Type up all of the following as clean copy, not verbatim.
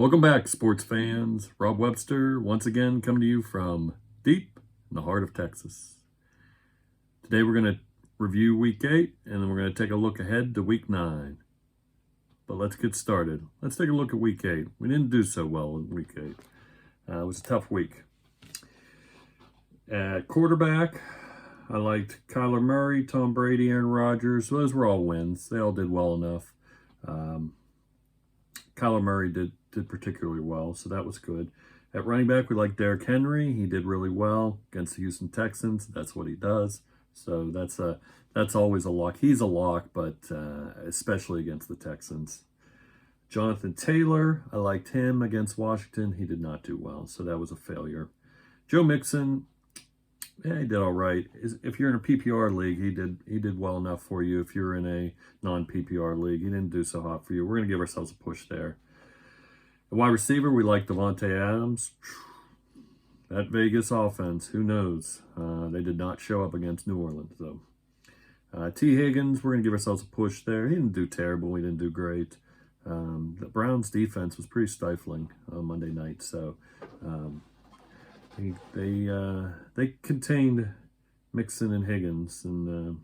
Welcome back, sports fans. Rob Webster, once again, coming to you from deep in the heart of Texas. Today we're going to review Week 8, and then we're going to take a look ahead to Week 9. But let's get started. Let's take a look at Week 8. We didn't do so well in Week 8. It was a tough week. At quarterback, I liked Kyler Murray, Tom Brady, Aaron Rodgers. Those were all wins. They all did well enough. Kyler Murray did particularly well, so that was good. At running back, we like Derrick Henry. He did really well against the Houston Texans. That's what he does. So that's always a lock. He's a lock, but especially against the Texans. Jonathan Taylor, I liked him against Washington. He did not do well, so that was a failure. Joe Mixon, yeah, he did all right. If you're in a PPR league, he did well enough for you. If you're in a non-PPR league, he didn't do so hot for you. We're going to give ourselves a push there. At wide receiver, we like Davante Adams. That Vegas offense, who knows? They did not show up against New Orleans, though. T. Higgins, we're going to give ourselves a push there. He didn't do terrible. He didn't do great. The Browns' defense was pretty stifling on Monday night, so they contained Mixon and Higgins, and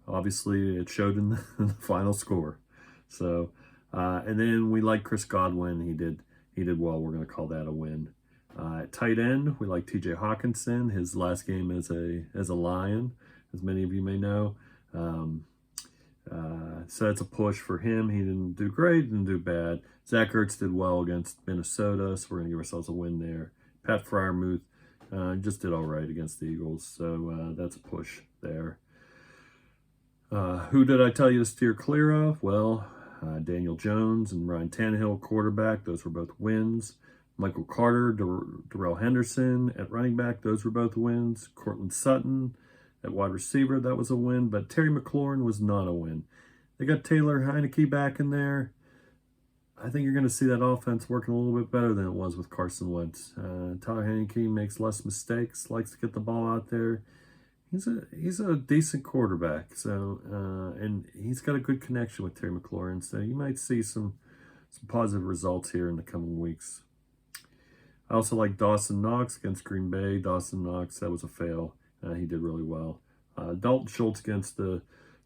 obviously it showed in the final score. So, and then we like Chris Godwin. He did well. We're going to call that a win. At tight end, we like T.J. Hawkinson. His last game as a Lion, as many of you may know. So that's a push for him. He didn't do great, didn't do bad. Zach Ertz did well against Minnesota, so we're going to give ourselves a win there. Pat Freiermuth just did all right against the Eagles, so that's a push there. Who did I tell you to steer clear of? Well, Daniel Jones and Ryan Tannehill, quarterback. Those were both wins. Michael Carter, Darrell Henderson at running back. Those were both wins. Cortland Sutton at wide receiver. That was a win. But Terry McLaurin was not a win. They got Taylor Heineke back in there. I think you're going to see that offense working a little bit better than it was with Carson Wentz. Tyler Heineke makes less mistakes, likes to get the ball out there. He's a decent quarterback, so and he's got a good connection with Terry McLaurin, so you might see some positive results here in the coming weeks. I also like Dawson Knox against Green Bay. Dawson Knox, that was a fail. He did really well. Dalton Schultz against the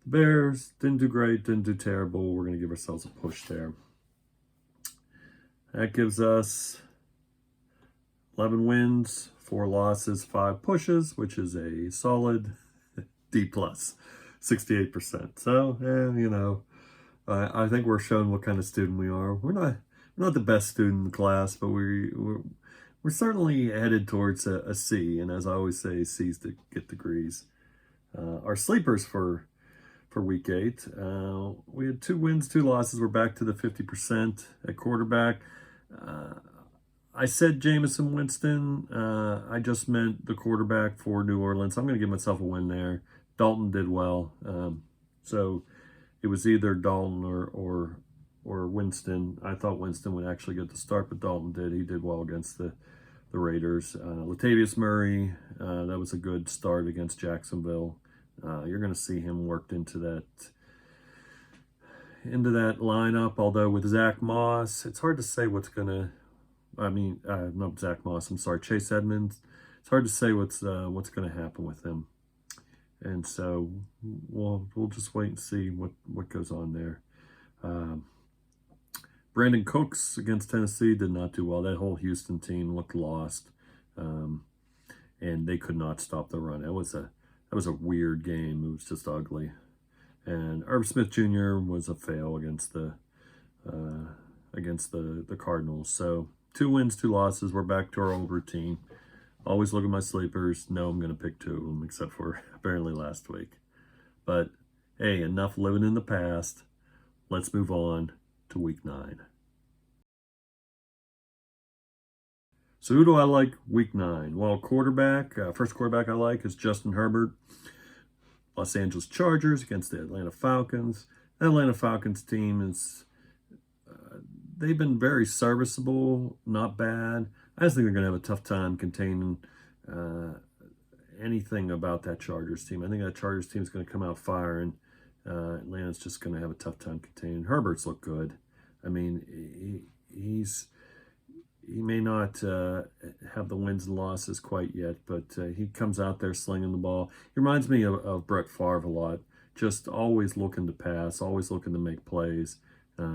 Bears, didn't do great, didn't do terrible. We're going to give ourselves a push there. That gives us 11 wins, 4 losses, 5 pushes, which is a solid D+, 68%. So, I think we're showing what kind of student we are. We're not the best student in the class, but we're certainly headed towards a C. And as I always say, C's to get degrees. Our sleepers for Week 8, we had 2 wins, 2 losses. We're back to the 50% at quarterback. I said Jameis Winston. I just meant the quarterback for New Orleans. I'm going to give myself a win there. Dalton did well. So it was either Dalton or Winston. I thought Winston would actually get the start, but Dalton did. He did well against the Raiders. Latavius Murray, that was a good start against Jacksonville. You're going to see him worked into that lineup, although with Zach Moss, it's hard to say what's going to, not Zach Moss, I'm sorry, Chase Edmonds. It's hard to say what's going to happen with him. And so we'll just wait and see what goes on there. Brandon Cooks against Tennessee did not do well. That whole Houston team looked lost, and they could not stop the run. That was a weird game. It was just ugly. And Irv Smith Jr. was a fail against the Cardinals. So 2 wins, 2 losses. We're back to our old routine. Always look at my sleepers. No, I'm going to pick 2 of them, except for apparently last week. But hey, enough living in the past. Let's move on to Week 9. So who do I like Week 9? Well, first quarterback I like is Justin Herbert. Los Angeles Chargers against the Atlanta Falcons. The Atlanta Falcons team they've been very serviceable, not bad. I just think they're going to have a tough time containing anything about that Chargers team. I think that Chargers team is going to come out firing. Atlanta's just going to have a tough time containing. Herbert's looked good. I mean, he may not have the wins and losses quite yet, but he comes out there slinging the ball. He reminds me of Brett Favre a lot. Just always looking to pass, always looking to make plays.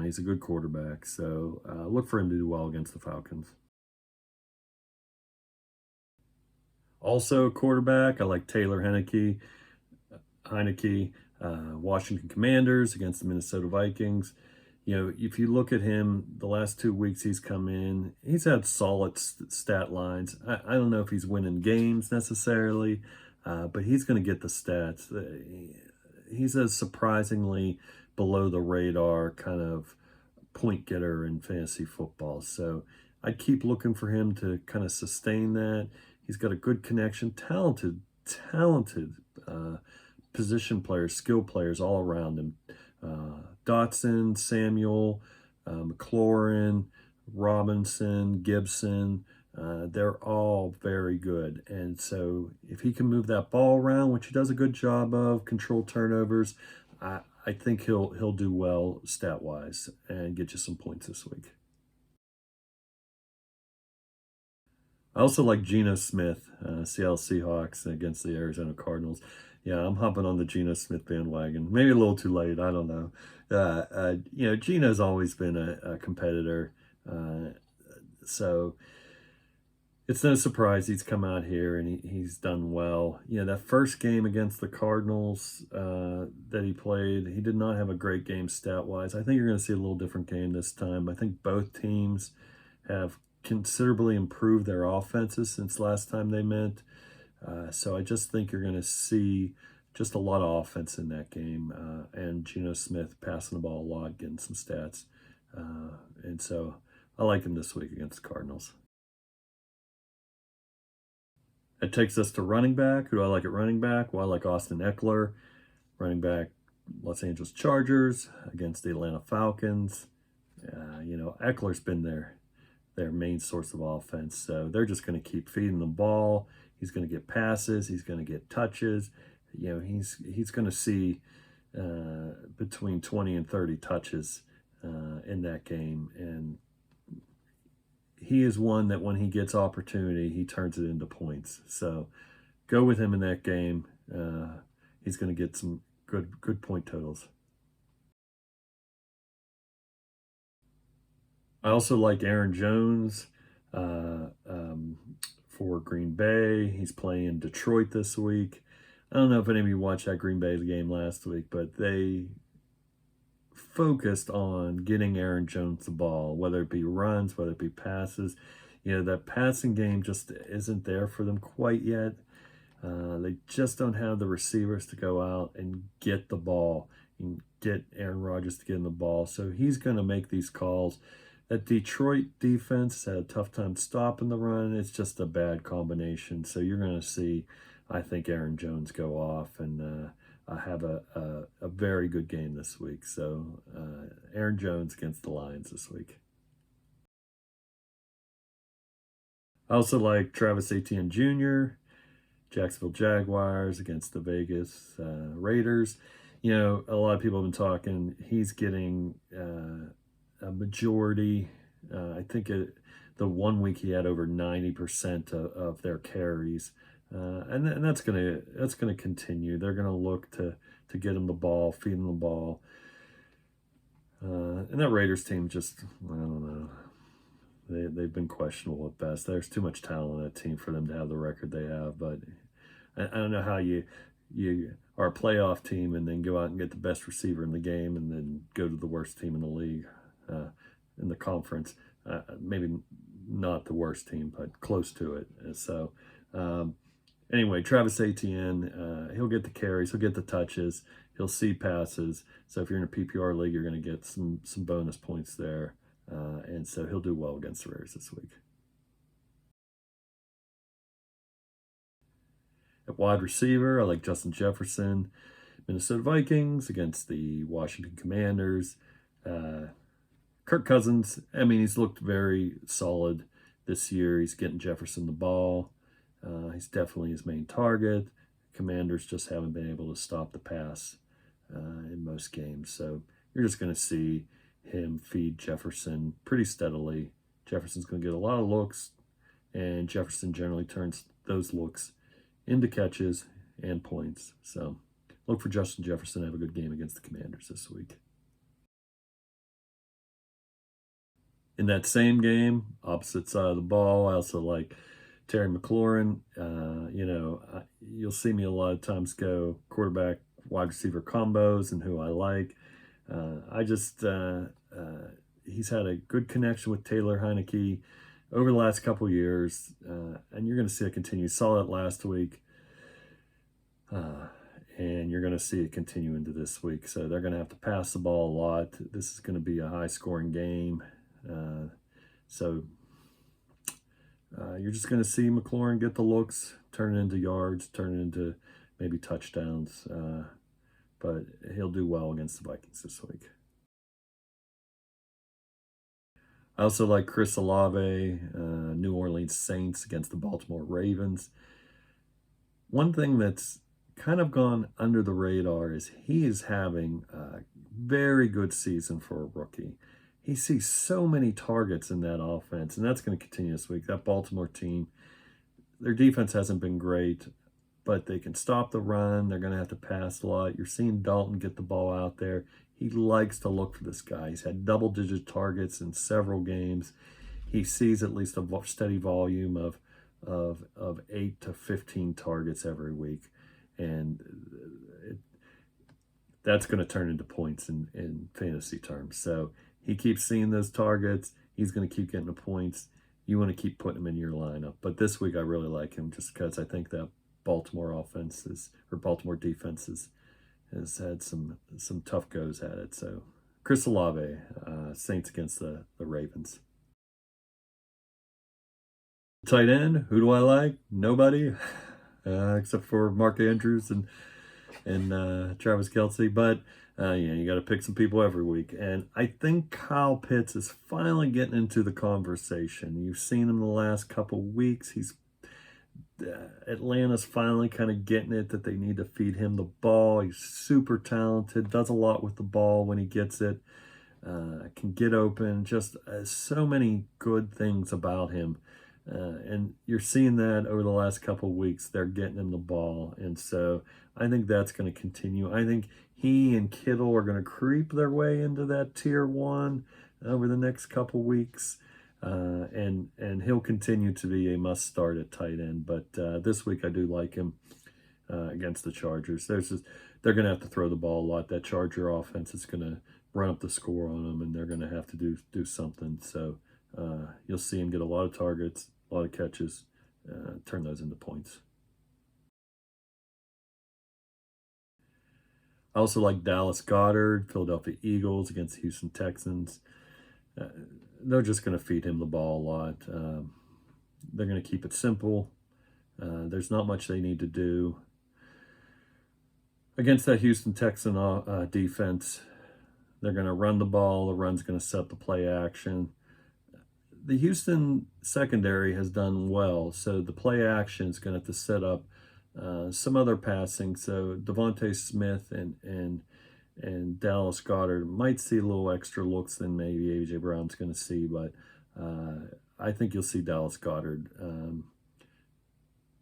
He's a good quarterback, so look for him to do well against the Falcons. Also, quarterback, I like Taylor Heineke, Washington Commanders against the Minnesota Vikings. You know, if you look at him, the last 2 weeks he's come in, he's had solid stat lines. I don't know if he's winning games necessarily, but he's going to get the stats. He's a surprisingly below the radar kind of point getter in fantasy football. So I'd keep looking for him to kind of sustain that. He's got a good connection, talented position players, skill players all around him. Dotson, Samuel, McLaurin, Robinson, Gibson, they're all very good. And so if he can move that ball around, which he does a good job of, control turnovers, I think he'll do well stat-wise and get you some points this week. I also like Geno Smith, Seattle Seahawks against the Arizona Cardinals. Yeah, I'm hopping on the Geno Smith bandwagon. Maybe a little too late. I don't know. Geno's always been a competitor, so it's no surprise he's come out here and he's done well. That first game against the Cardinals that he played, he did not have a great game stat-wise. I think you're going to see a little different game this time. I think both teams have considerably improved their offenses since last time they met. So I just think you're going to see just a lot of offense in that game, and Geno Smith passing the ball a lot, getting some stats. And so I like him this week against the Cardinals. That takes us to running back. Who do I like at running back? Well, I like Austin Ekeler, running back, Los Angeles Chargers against the Atlanta Falcons. Eckler's been their main source of offense, so they're just going to keep feeding the ball. He's going to get passes. He's going to get touches. He's going to see between 20 and 30 touches in that game, and he is one that when he gets opportunity, he turns it into points. So go with him in that game. He's going to get some good point totals. I also like Aaron Jones for Green Bay. He's playing Detroit this week. I don't know if any of you watched that Green Bay game last week, but they focused on getting Aaron Jones the ball, whether it be runs, whether it be passes. That passing game just isn't there for them quite yet. They just don't have the receivers to go out and get the ball and get Aaron Rodgers to get in the ball. So he's going to make these calls. That Detroit defense had a tough time stopping the run. It's just a bad combination. So you're going to see, I think, Aaron Jones go off and have a very good game this week. So Aaron Jones against the Lions this week. I also like Travis Etienne Jr., Jacksonville Jaguars against the Vegas Raiders. A lot of people have been talking. He's getting a majority. I think the 1 week he had over 90% of their carries, and that's gonna continue. They're gonna look to get him the ball, feed him the ball, and that Raiders team just, I don't know. They've been questionable at best. There's too much talent on that team for them to have the record they have. But I don't know how you are a playoff team and then go out and get the best receiver in the game and then go to the worst team in the league, in the conference. Maybe not the worst team, but close to it. And so anyway, Travis Etienne, he'll get the carries, he'll get the touches, he'll see passes. So if you're in a PPR league, you're going to get some bonus points there. And so he'll do well against the Raiders this week. At wide receiver, I like Justin Jefferson, Minnesota Vikings against the Washington Commanders. Kirk Cousins, he's looked very solid this year. He's getting Jefferson the ball. He's definitely his main target. Commanders just haven't been able to stop the pass in most games. So you're just going to see him feed Jefferson pretty steadily. Jefferson's going to get a lot of looks, and Jefferson generally turns those looks into catches and points. So look for Justin Jefferson to have a good game against the Commanders this week. In that same game, opposite side of the ball, I also like Terry McLaurin. You'll see me a lot of times go quarterback wide receiver combos and who I like. He's had a good connection with Taylor Heineke over the last couple of years, and you're going to see it continue. Saw it last week, and you're going to see it continue into this week. So they're going to have to pass the ball a lot. This is going to be a high-scoring game. You're just going to see McLaurin get the looks, turn it into yards, turn it into maybe touchdowns. But he'll do well against the Vikings this week. I also like Chris Olave, New Orleans Saints against the Baltimore Ravens. One thing that's kind of gone under the radar is he is having a very good season for a rookie. He sees so many targets in that offense, and that's going to continue this week. That Baltimore team, their defense hasn't been great, but they can stop the run. They're going to have to pass a lot. You're seeing Dalton get the ball out there. He likes to look for this guy. He's had double-digit targets in several games. He sees at least a steady volume of 8 to 15 targets every week, and that's going to turn into points in fantasy terms. So he keeps seeing those targets. He's going to keep getting the points. You want to keep putting him in your lineup. But this week I really like him just because I think that Baltimore defense has had some tough goes at it. So Chris Olave, Saints against the Ravens. Tight end, who do I like? Nobody, except for Mark Andrews and Travis Kelce. But you got to pick some people every week. And I think Kyle Pitts is finally getting into the conversation. You've seen him the last couple weeks. Atlanta's finally kind of getting it that they need to feed him the ball. He's super talented, does a lot with the ball when he gets it, can get open, just so many good things about him. And you're seeing that over the last couple of weeks. They're getting him the ball. And so I think that's going to continue. I think he and Kittle are going to creep their way into that tier 1 over the next couple weeks. And he'll continue to be a must start at tight end. But this week I do like him against the Chargers. They're going to have to throw the ball a lot. That Charger offense is going to run up the score on them, and they're going to have to do something. So you'll see him get a lot of targets, a lot of catches, turn those into points. I also like Dallas Goedert, Philadelphia Eagles against the Houston Texans. They're just going to feed him the ball a lot. They're going to keep it simple. There's not much they need to do. Against that Houston Texan defense, they're going to run the ball. The run's going to set the play action. The Houston secondary has done well, so the play action is going to have to set up some other passing. So Devontae Smith and Dallas Goedert might see a little extra looks than maybe A.J. Brown's going to see, but I think you'll see Dallas Goedert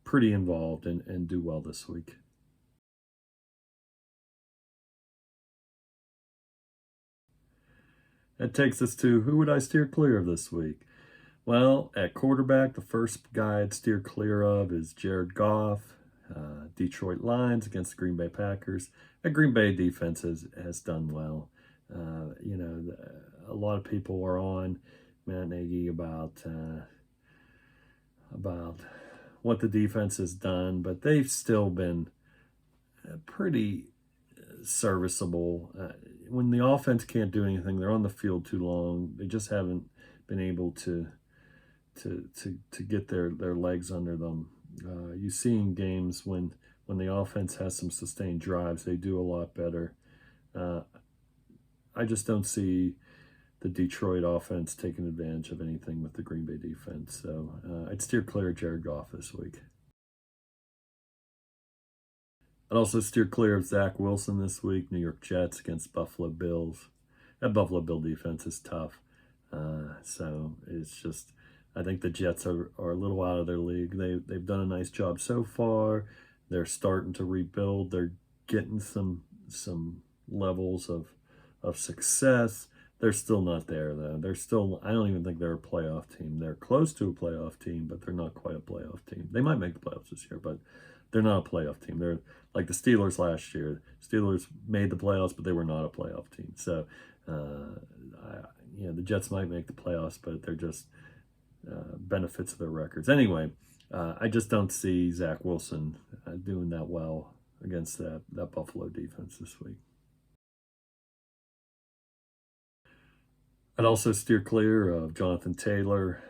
pretty involved and do well this week. That takes us to who would I steer clear of this week? Well, at quarterback, the first guy I'd steer clear of is Jared Goff. Detroit Lions against the Green Bay Packers. The Green Bay defense has done well. A lot of people are on Matt Nagy about what the defense has done, but they've still been pretty serviceable. When the offense can't do anything, they're on the field too long. They just haven't been able to get their legs under them. You see in games when the offense has some sustained drives, they do a lot better. I just don't see the Detroit offense taking advantage of anything with the Green Bay defense. So I'd steer clear of Jared Goff this week. I'd also steer clear of Zach Wilson this week, New York Jets against Buffalo Bills. that Buffalo Bill defense is tough. So it's just, I think the Jets are a little out of their league. They've done a nice job so far. They're starting to rebuild. They're getting some levels of success. They're still not there though. They're still, I don't even think they're a playoff team. They're close to a playoff team, but they're not quite a playoff team. They might make the playoffs this year, but they're not a playoff team. They're like the Steelers last year. Steelers made the playoffs, but they were not a playoff team. So, the Jets might make the playoffs, but they're just benefits of their records. Anyway, I just don't see Zach Wilson doing that well against that Buffalo defense this week. I'd also steer clear of Jonathan Taylor,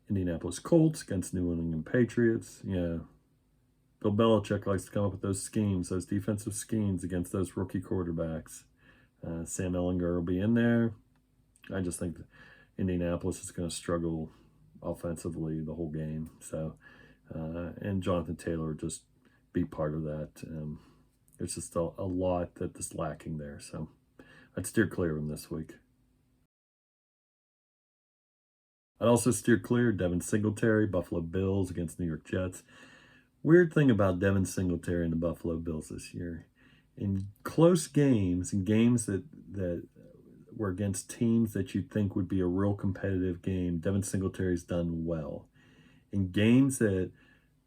Indianapolis Colts against New England Patriots. Yeah, Bill Belichick likes to come up with those schemes, those defensive schemes against those rookie quarterbacks. Sam Ehlinger will be in there. I just think Indianapolis is going to struggle offensively the whole game. So, and Jonathan Taylor will just be part of that. There's just a lot that is lacking there. So I'd steer clear of him this week. I'd also steer clear Devin Singletary, Buffalo Bills against New York Jets. Weird thing about Devin Singletary and the Buffalo Bills this year. In close games, in games that were against teams that you'd think would be a real competitive game, Devin Singletary's done well. In games that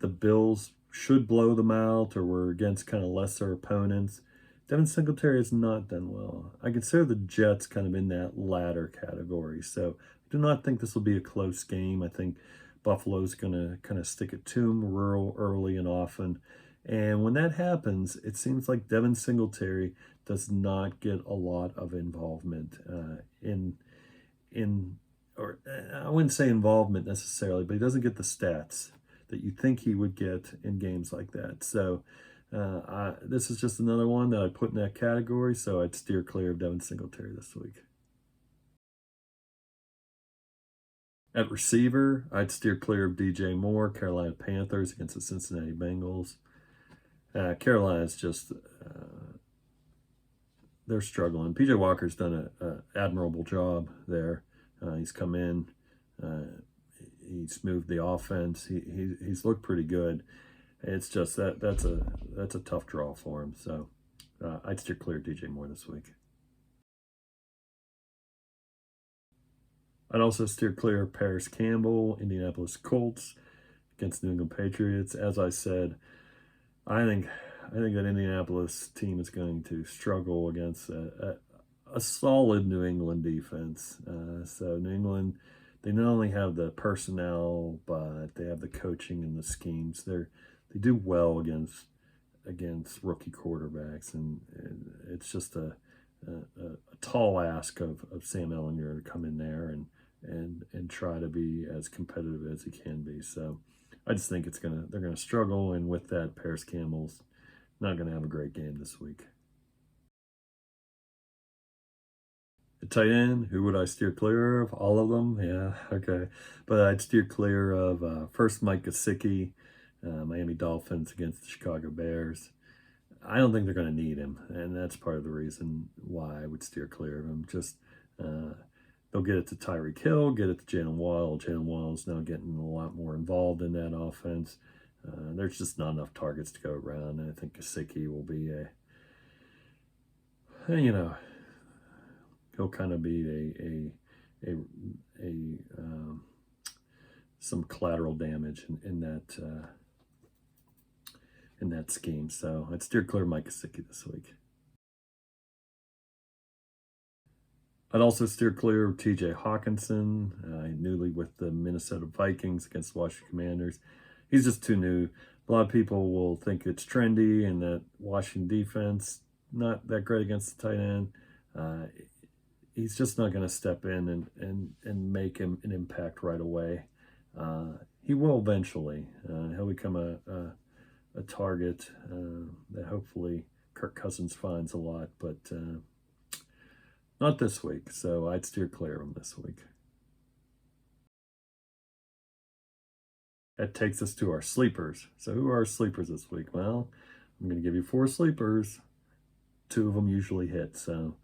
the Bills should blow them out or were against kind of lesser opponents, Devin Singletary has not done well. I consider the Jets kind of in that latter category. So I do not think this will be a close game. I think Buffalo's going to kind of stick it to them real early and often. And when that happens, it seems like Devin Singletary does not get a lot of involvement or I wouldn't say involvement necessarily, but he doesn't get the stats that you think he would get in games like that. So this is just another one that I put in that category, so I'd steer clear of Devin Singletary this week. At receiver, I'd steer clear of DJ Moore, Carolina Panthers against the Cincinnati Bengals. Carolina's just, they're struggling. PJ Walker's done an admirable job there. He's come in, he's moved the offense. He's looked pretty good. It's just that's a tough draw for him. So I'd steer clear of DJ Moore this week. I'd also steer clear of Paris Campbell, Indianapolis Colts against New England Patriots. As I said, I think that Indianapolis team is going to struggle against a solid New England defense. So New England, they not only have the personnel, but they have the coaching and the schemes. They do well against rookie quarterbacks, and it's just a tall ask of Sam Ehlinger to come in there and try to be as competitive as he can be. So I just think they're gonna struggle, and with that, Paris Campbell's not gonna have a great game this week. At tight end, who would I steer clear of? All of them? Yeah, okay. But I'd steer clear of first Mike Gesicki, Miami Dolphins against the Chicago Bears. I don't think they're going to need him, and that's part of the reason why I would steer clear of him. Just they'll get it to Tyreek Hill, get it to Jalen Waddle. Jalen Waddle's now getting a lot more involved in that offense. There's just not enough targets to go around, and I think Gesicki will be he'll kind of be some collateral damage in that scheme. So I'd steer clear of Mike Gesicki this week. I'd also steer clear of TJ Hawkinson, newly with the Minnesota Vikings against Washington Commanders. He's just too new. A lot of people will think it's trendy and that Washington defense not that great against the tight end. He's just not going to step in and make him an impact right away. He will eventually. He'll become a target that hopefully Kirk Cousins finds a lot, but not this week. So I'd steer clear of him this week. That takes us to our sleepers. So who are our sleepers this week? Well, I'm going to give you 4 sleepers. 2 of them usually hit. So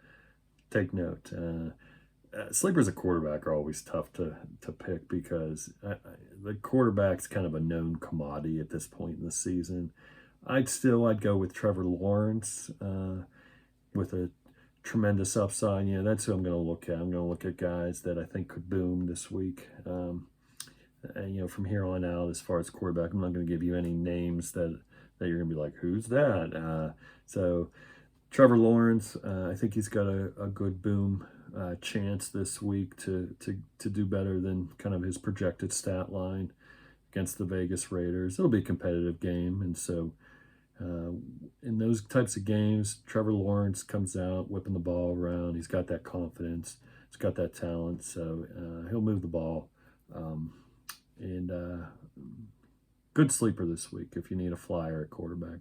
take note. Sleepers at quarterback are always tough to pick because the quarterback's kind of a known commodity at this point in the season. I'd go with Trevor Lawrence with a tremendous upside. That's who I'm going to look at. I'm going to look at guys that I think could boom this week. And from here on out, as far as quarterback, I'm not going to give you any names that you're going to be like, who's that? So Trevor Lawrence, I think he's got a good boom chance this week to do better than kind of his projected stat line against the Vegas Raiders. It'll be a competitive game, and so in those types of games, Trevor Lawrence comes out whipping the ball around. He's got that confidence. He's got that talent, so he'll move the ball. And good sleeper this week if you need a flyer at quarterback.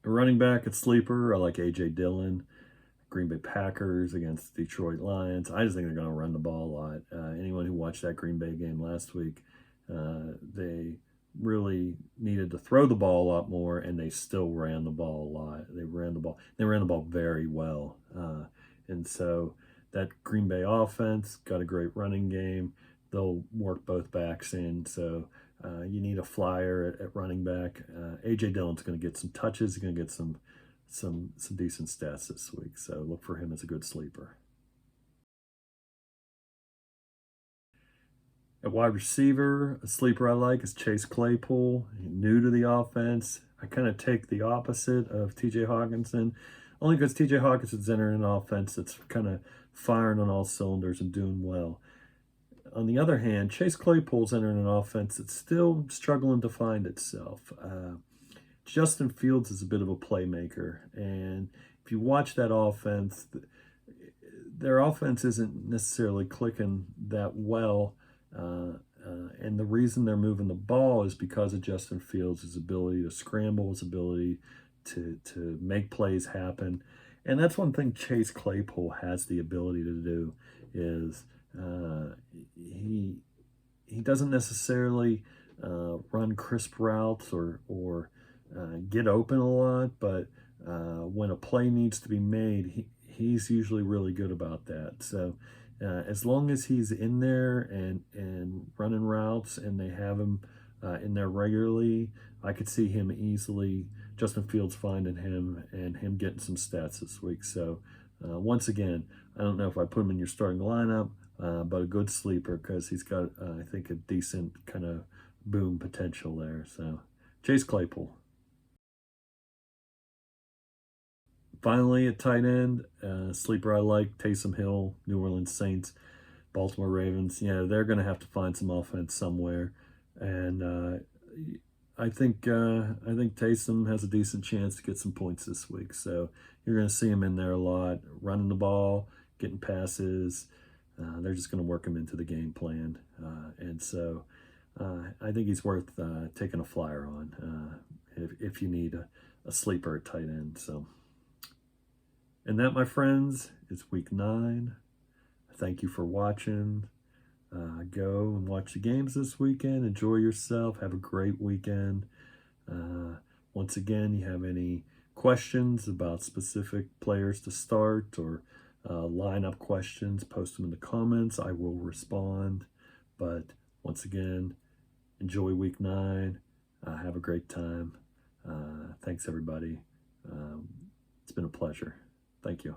A running back at sleeper, I like A.J. Dillon. Green Bay Packers against Detroit Lions. I just think they're going to run the ball a lot. Anyone who watched that Green Bay game last week, they really needed to throw the ball a lot more, and they still ran the ball a lot. They ran the ball very well. And so that Green Bay offense got a great running game. They'll work both backs in. So you need a flyer at running back. A.J. Dillon's going to get some touches. He's going to get some decent stats this week. So look for him as a good sleeper. At wide receiver, a sleeper I like is Chase Claypool. New to the offense. I kind of take the opposite of TJ Hawkinson, only because TJ Hawkinson's entering an offense that's kind of firing on all cylinders and doing well. On the other hand, Chase Claypool's entering an offense that's still struggling to find itself. Justin Fields is a bit of a playmaker, and if you watch that offense, their offense isn't necessarily clicking that well. And the reason they're moving the ball is because of Justin Fields' ability to scramble, his ability to make plays happen. And that's one thing Chase Claypool has the ability to do is he doesn't necessarily run crisp routes or get open a lot, but when a play needs to be made, he's usually really good about that. So as long as he's in there and running routes and they have him in there regularly, I could see him easily, Justin Fields finding him and him getting some stats this week. So once again, I don't know if I put him in your starting lineup, but a good sleeper because he's got, I think, a decent kind of boom potential there. So Chase Claypool. Finally, at tight end, sleeper I like, Taysom Hill, New Orleans Saints, Baltimore Ravens. They're going to have to find some offense somewhere, and I think Taysom has a decent chance to get some points this week. So you're going to see him in there a lot, running the ball, getting passes. They're just going to work him into the game plan, and so I think he's worth taking a flyer on if you need a sleeper at tight end. So. And that, my friends, is week 9. Thank you for watching. Go and watch the games this weekend. Enjoy yourself. Have a great weekend. Once again, you have any questions about specific players to start or lineup questions, post them in the comments. I will respond. But once again, enjoy week 9. Have a great time. Thanks, everybody. It's been a pleasure. Thank you.